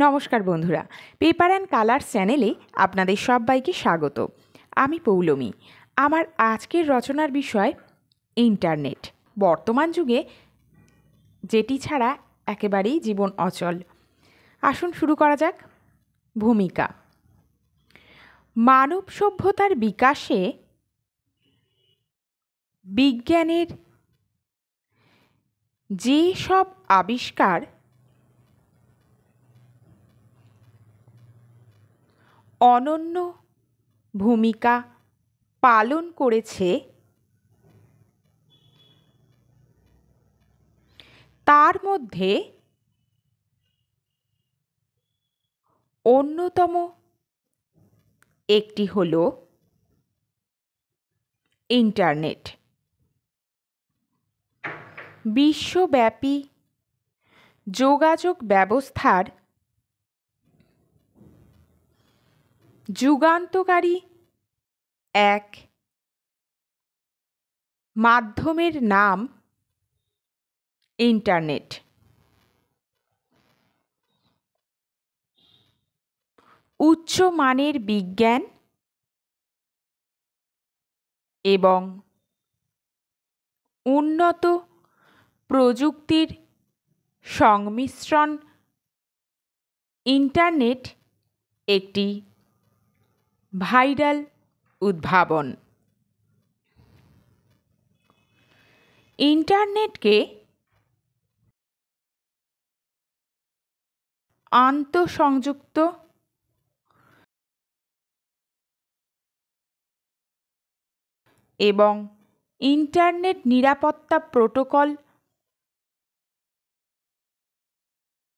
নমস্কার বন্ধুরা, paper and colours চ্যানেলে আপনাদের সবাইকে স্বাগত। আমি পৌলমী। আমার আজকের রচনার বিষয় ইন্টারনেট। বর্তমান যুগে যেটি ছাড়া একেবারেই জীবন অচল। আসুন শুরু করা যাক। ভূমিকা। মানব সভ্যতার বিকাশে বিজ্ঞানের যে সব আবিষ্কার অনন্য ভূমিকা পালন করেছে তার মধ্যে অন্যতম একটি হল ইন্টারনেট। বিশ্বব্যাপী যোগাযোগ ব্যবস্থার যুগান্তকারী এক মাধ্যমের নাম ইন্টারনেট। উচ্চমানের বিজ্ঞান এবং উন্নত প্রযুক্তির সংমিশ্রণ ইন্টারনেট একটি ভাইরাল উদ্ভাবন। ইন্টারনেটকে আন্তঃসংযুক্ত এবং ইন্টারনেট নিরাপত্তা প্রোটোকল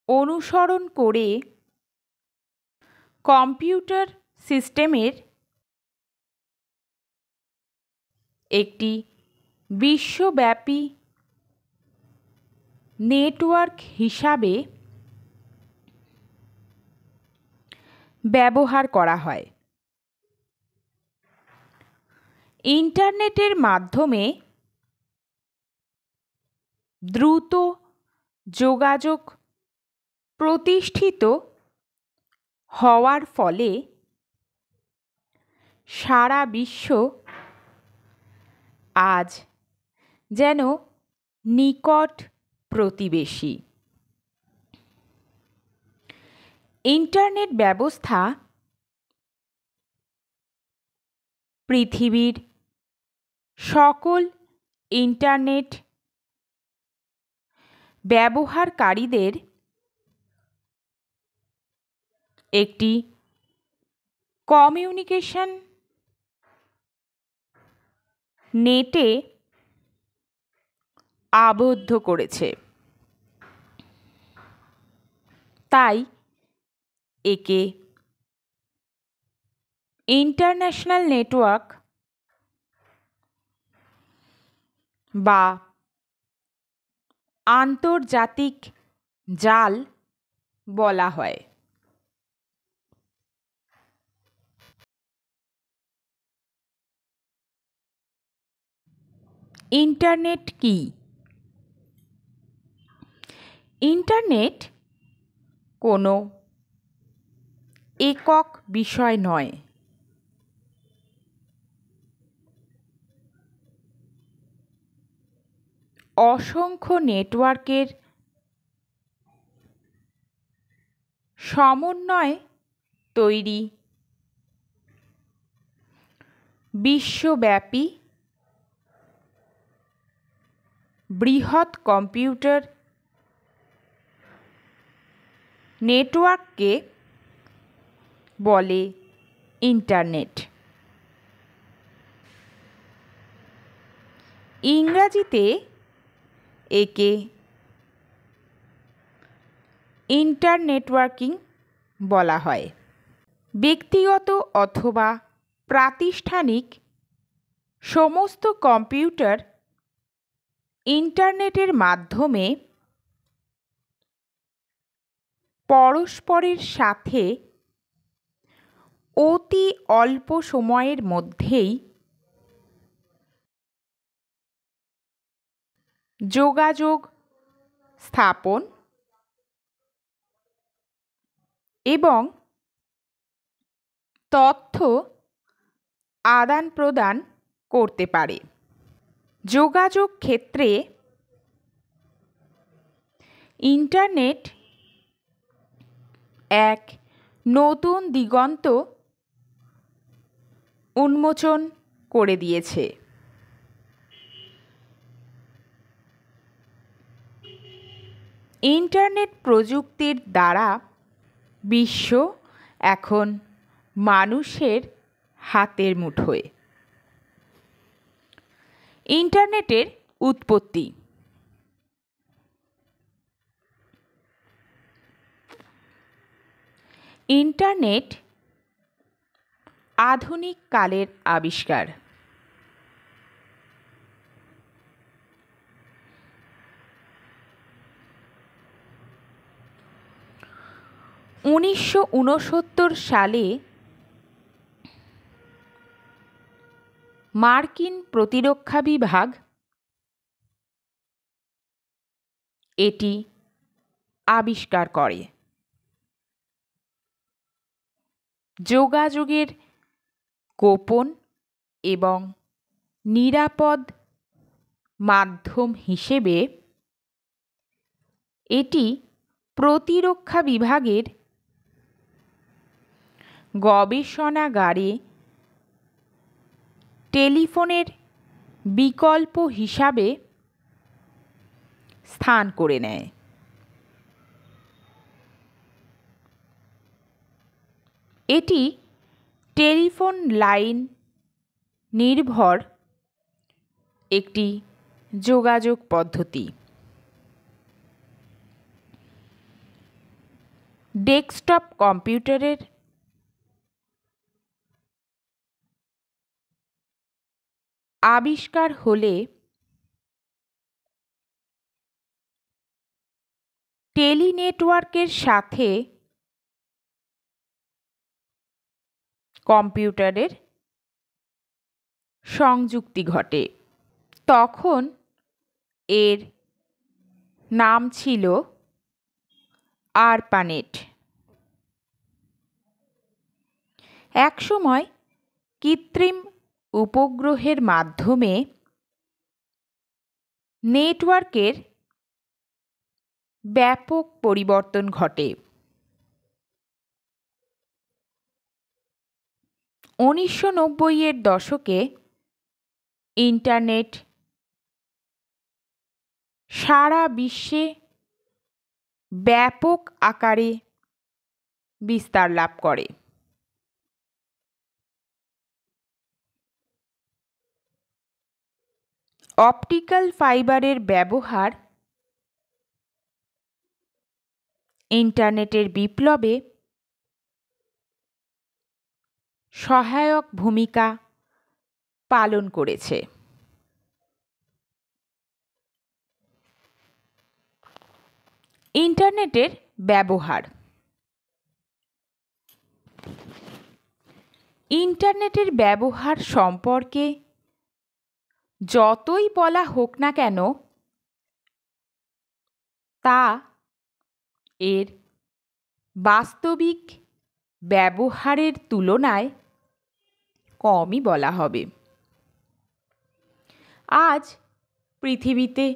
অনুসরণ করে কম্পিউটার সিস্টেমের একটি বিশ্বব্যাপী নেটওয়ার্ক হিসাবে ব্যবহার করা হয়। ইন্টারনেটের মাধ্যমে দ্রুত যোগাযোগ প্রতিষ্ঠিত হওয়ার ফলে সারা বিশ্ব আজ যেন নিকট প্রতিবেশী। ইন্টারনেট ব্যবস্থা পৃথিবীর সকল ইন্টারনেট ব্যবহারকারীদের একটি কমিউনিকেশন নেটে আবদ্ধ করেছে। তাই একে ইন্টারন্যাশনাল নেটওয়ার্ক বা আন্তর্জাতিক জাল বলা হয়। ইন্টারনেট কি? ইন্টারনেট কোনো একক বিষয় নয়। অসংখ্য নেটওয়ার্কের সমন্বয়ে তৈরি বিশ্বব্যাপী বৃহৎ কম্পিউটার নেটওয়ার্ককে বলে ইন্টারনেট। ইংরেজিতে একে ইন্টারনেটওয়ার্কিং বলা হয়। ব্যক্তিগত অথবা প্রাতিষ্ঠানিক সমস্ত কম্পিউটার ইন্টারনেটের মাধ্যমে পরস্পরের সাথে অতি অল্প সময়ের মধ্যেই যোগাযোগ স্থাপন এবং তথ্য আদান প্রদান করতে পারে। যোগাযোগ ক্ষেত্রে ইন্টারনেট এক নতুন দিগন্ত উন্মোচন করে দিয়েছে। ইন্টারনেট প্রযুক্তির দ্বারা বিশ্ব এখন মানুষের হাতের মুঠোয়। ইন্টারনেটের উৎপত্তি। ইন্টারনেট আধুনিক কালের আবিষ্কার। উনিশশো সালে মার্কিন প্রতিরক্ষা বিভাগ এটি আবিষ্কার করে। যোগাযোগের গোপন এবং নিরাপদ মাধ্যম হিসেবে এটি প্রতিরক্ষা বিভাগের গবেষণাগারে টেলিফোনের বিকল্প হিসাবে স্থান করে নেয়। এটি টেলিফোন লাইন নির্ভর একটি যোগাযোগ পদ্ধতি। ডেস্কটপ কম্পিউটারের আবিষ্কার হলে টেলিনেটওয়ার্কের সাথে কম্পিউটারের সংযুক্তি ঘটে। তখন এর নাম ছিল আরপানেট। একসময় কৃত্রিম উপগ্রহের মাধ্যমে নেটওয়ার্কের ব্যাপক পরিবর্তন ঘটে। 1990-এর দশকে ইন্টারনেট সারা বিশ্বে ব্যাপক আকারে বিস্তার লাভ করে। অপটিক্যাল ফাইবারের ব্যবহার ইন্টারনেটের বিপ্লবে সহায়ক ভূমিকা পালন করেছে। ইন্টারনেটের ব্যবহার। ইন্টারনেটের ব্যবহার সম্পর্কে যতই বলা হোক না কেন, তা এর বাস্তবিক ব্যবহারের তুলনায় কমই বলা হবে। আজ পৃথিবীতে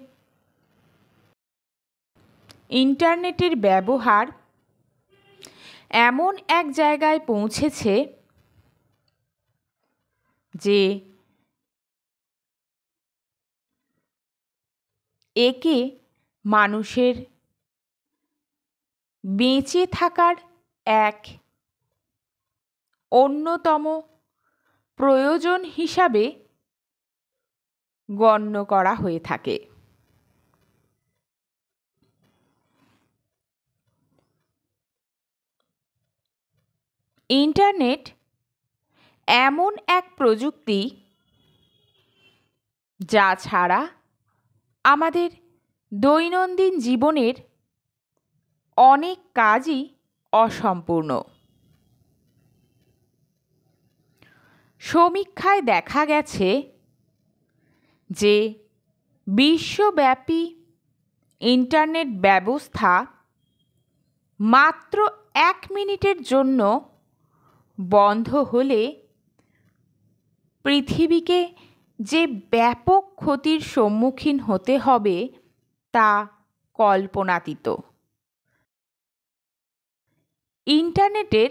ইন্টারনেটের ব্যবহার এমন এক জায়গায় পৌঁছেছে যে একে মানুষের বেঁচে থাকার এক অন্যতম প্রয়োজন হিসাবে গণ্য করা হয়ে থাকে। ইন্টারনেট এমন এক প্রযুক্তি যা ছাড়া আমাদের দৈনন্দিন জীবনের অনেক কাজই অসম্পূর্ণ। সমীক্ষায় দেখা গেছে যে বিশ্বব্যাপী ইন্টারনেট ব্যবস্থা মাত্র 1 মিনিটের জন্য বন্ধ হলে পৃথিবীকে যে ব্যাপক ক্ষতির সম্মুখীন হতে হবে তা কল্পনাতীত। ইন্টারনেটের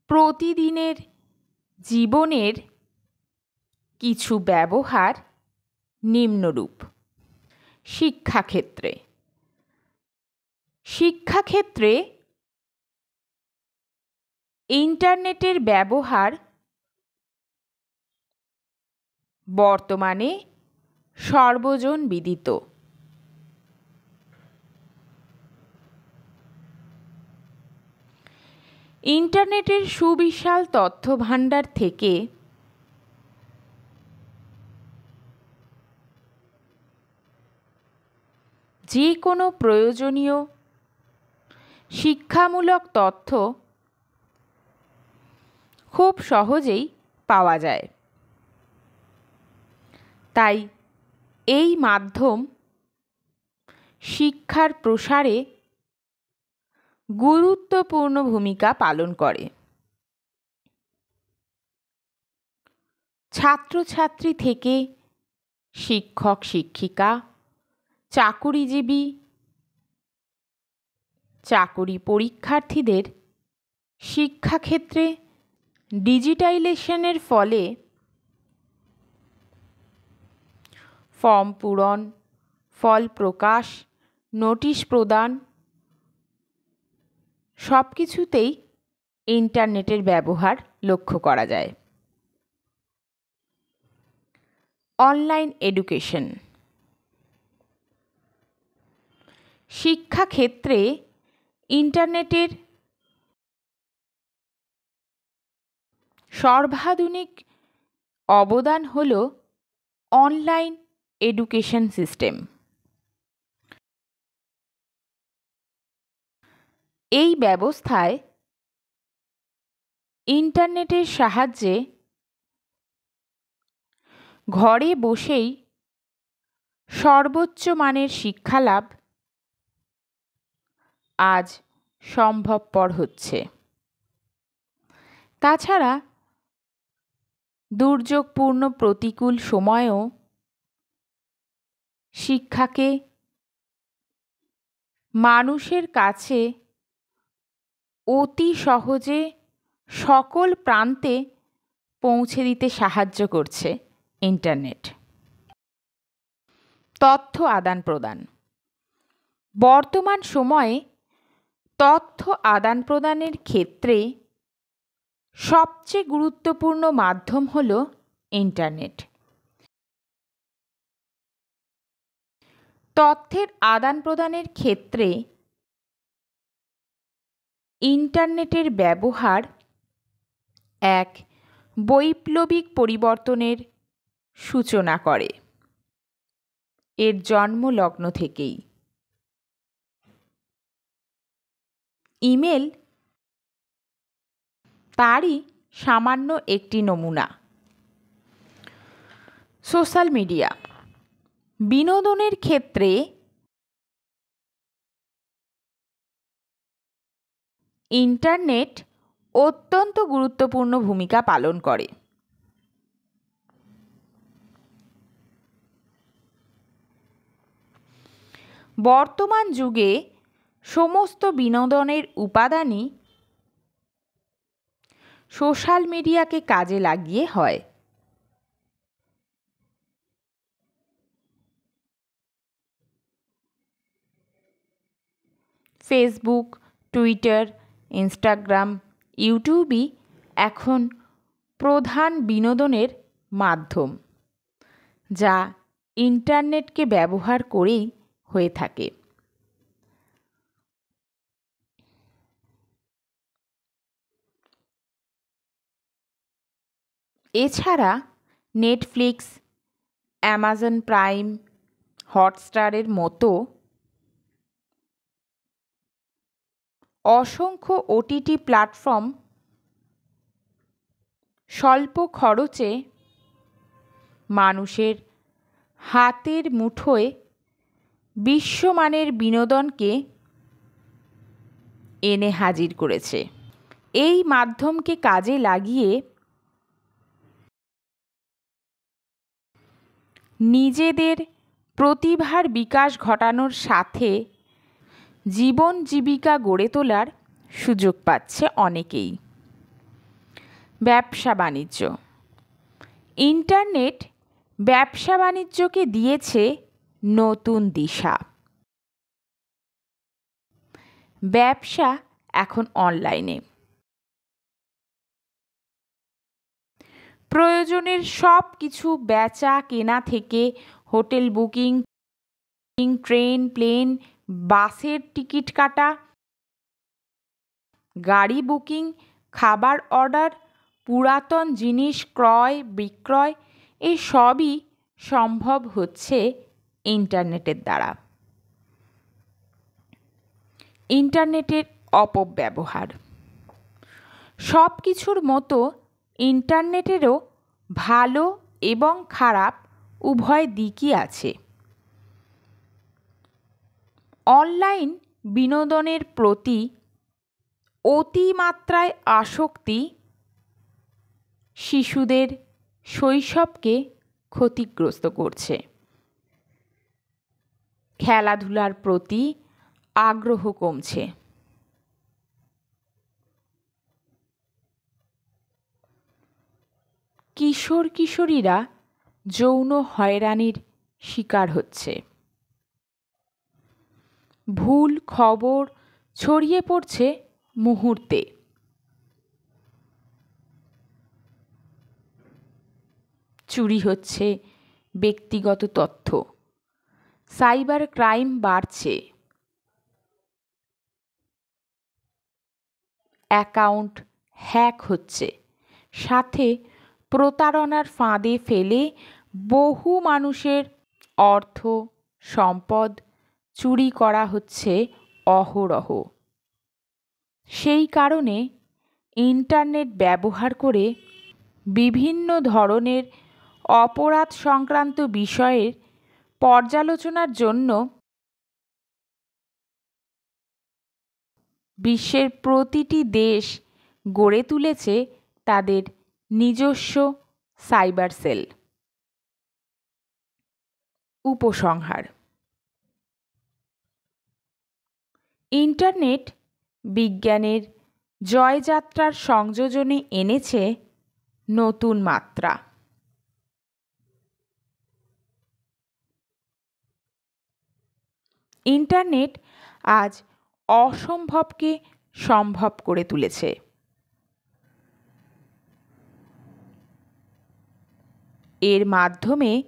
প্রতিদিনের জীবনের কিছু ব্যবহার নিম্নরূপ। শিক্ষাক্ষেত্রে ইন্টারনেটের ব্যবহার বর্তমানে সর্বজনবিদিত। ইন্টারনেটের সুবিশাল তথ্যভাণ্ডার থেকে যে কোনো প্রয়োজনীয় শিক্ষামূলক তথ্য খুব সহজেই পাওয়া যায়। তাই এই মাধ্যম শিক্ষার প্রসারে গুরুত্বপূর্ণ ভূমিকা পালন করে। ছাত্রছাত্রী থেকে শিক্ষক শিক্ষিকা, চাকুরিজীবী, চাকুরি পরীক্ষার্থীদের শিক্ষাক্ষেত্রে ডিজিটাইজেশনের ফলে ফর্ম পূরণ, ফল প্রকাশ, নোটিশ প্রদান সব কিছুতেই ইন্টারনেটের ব্যবহার লক্ষ্য করা যায়। Online education. শিক্ষাক্ষেত্রে ইন্টারনেটের সর্বাধুনিক অবদান হল অনলাইন এডুকেশন সিস্টেম। এই ব্যবস্থায় ইন্টারনেটের সাহায্যে ঘরে বসেই সর্বোচ্চ মানের শিক্ষালাভ আজ সম্ভবপর হচ্ছে। তাছাড়া দুর্যোগপূর্ণ প্রতিকূল সময়েও শিক্ষাকে মানুষের কাছে অতি সহজে সকল প্রান্তে পৌঁছে দিতে সাহায্য করছে ইন্টারনেট। তথ্য আদান প্রদান। বর্তমান সময়ে তথ্য আদান প্রদানের ক্ষেত্রে সবচেয়ে গুরুত্বপূর্ণ মাধ্যম হল ইন্টারনেট। তথ্যের আদান প্রদানের ক্ষেত্রে ইন্টারনেটের ব্যবহার এক বৈপ্লবিক পরিবর্তনের সূচনা করে। এর জন্মলগ্ন থেকেই ইমেল তারই সামান্য একটি নমুনা। Social media. বিনোদনের ক্ষেত্রে ইন্টারনেট অত্যন্ত গুরুত্বপূর্ণ ভূমিকা পালন করে। বর্তমান যুগে সমস্ত বিনোদনের উপাদানই সোশ্যাল মিডিয়াকে কাজে লাগিয়ে হয়। ফেসবুক, টুইটার, ইনস্টাগ্রাম, ইউটিউবই এখন প্রধান বিনোদনের মাধ্যম, যা ইন্টারনেটকে ব্যবহার করেই হয়ে থাকে। এছাড়া নেটফ্লিক্স, অ্যামাজন প্রাইম, হটস্টারের মতো অসংখ্য ওটিটি প্ল্যাটফর্ম স্বল্প খরচে মানুষের হাতের মুঠোয় বিশ্বমানের বিনোদনকে এনে হাজির করেছে। এই মাধ্যমকে কাজে লাগিয়ে নিজেদের প্রতিভার বিকাশ ঘটানোর সাথে জীবন জীবিকা গড়ে তোলার সুযোগ পাচ্ছে অনেকেই। ব্যবসা বাণিজ্য। ইন্টারনেট ব্যবসা বাণিজ্যকে দিয়েছে নতুন দিশা। ব্যবসা এখন অনলাইনে। প্রয়োজনের সব কিছু বেচা কেনা থেকে হোটেল বুকিং, ট্রেন, প্লেন, বাসের টিকিট কাটা, গাড়ি বুকিং, খাবার অর্ডার, পুরাতন জিনিস ক্রয় বিক্রয়, এই সবই সম্ভব হচ্ছে ইন্টারনেটের দ্বারা। ইন্টারনেটের অপব্যবহার। সব কিছুর মতো ইন্টারনেটেরও ভালো এবং খারাপ উভয় দিকই আছে। অনলাইন বিনোদনের প্রতি অতিমাত্রায় আসক্তি শিশুদের শৈশবকে ক্ষতিগ্রস্ত করছে। খেলাধুলার প্রতি আগ্রহ কমছে। কিশোর কিশোরীরা যৌন হয়রানির শিকার হচ্ছে। ভুল খবর ছড়িয়ে পড়ছে মুহূর্তে। চুরি হচ্ছে ব্যক্তিগত তথ্য। সাইবার ক্রাইম বাড়ছে। অ্যাকাউন্ট হ্যাক হচ্ছে। সাথে প্রতারণার ফাঁদে ফেলে বহু মানুষের অর্থ সম্পদ চুরি করা হচ্ছে অহরহ। সেই কারণে ইন্টারনেট ব্যবহার করে বিভিন্ন ধরনের অপরাধ সংক্রান্ত বিষয়ের পর্যালোচনার জন্য বিশ্বের প্রতিটি দেশ গড়ে তুলেছে তাদের নিজস্ব সাইবার সেল। উপসংহার। ইন্টারনেট বিজ্ঞানের জয়যাত্রার সংযোজনে এনেছে নতুন মাত্রা। ইন্টারনেট আজ অসম্ভবকে সম্ভব করে তুলেছে। এর মাধ্যমে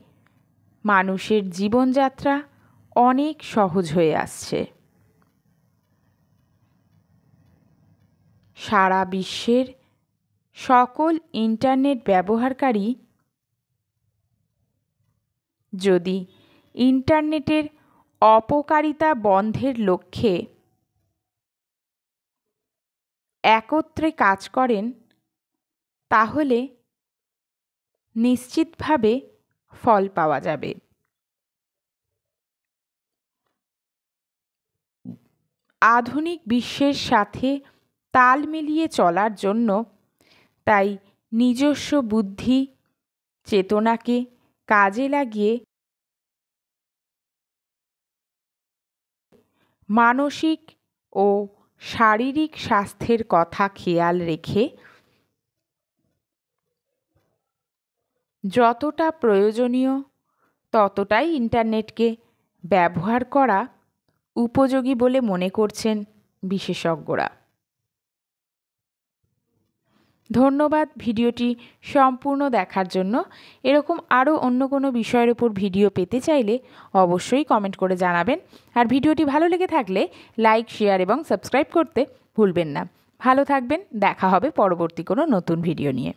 মানুষের জীবনযাত্রা অনেক সহজ হয়ে আসছে। সারা বিশ্বের সকল ইন্টারনেট ব্যবহারকারী যদি ইন্টারনেটের অপকারিতা বন্ধের লক্ষ্যে একত্রে কাজ করেন, তাহলে নিশ্চিতভাবে ফল পাওয়া যাবে। আধুনিক বিশ্বের সাথে তাল মিলিয়ে চলার জন্য তাই নিজস্ব বুদ্ধি চেতনাকে কাজে লাগিয়ে মানসিক ও শারীরিক স্বাস্থ্যের কথা খেয়াল রেখে যতটা প্রয়োজনীয় ততটাই ইন্টারনেটকে ব্যবহার করা উপযোগী বলে মনে করছেন বিশেষজ্ঞরা। ধন্যবাদ ভিডিওটি সম্পূর্ণ দেখার জন্য। এরকম আরও অন্য কোনো বিষয়ের উপর ভিডিও পেতে চাইলে অবশ্যই কমেন্ট করে জানাবেন। আর ভিডিওটি ভালো লেগে থাকলে লাইক, শেয়ার এবং সাবস্ক্রাইব করতে ভুলবেন না। ভালো থাকবেন। দেখা হবে পরবর্তী কোনো নতুন ভিডিও নিয়ে।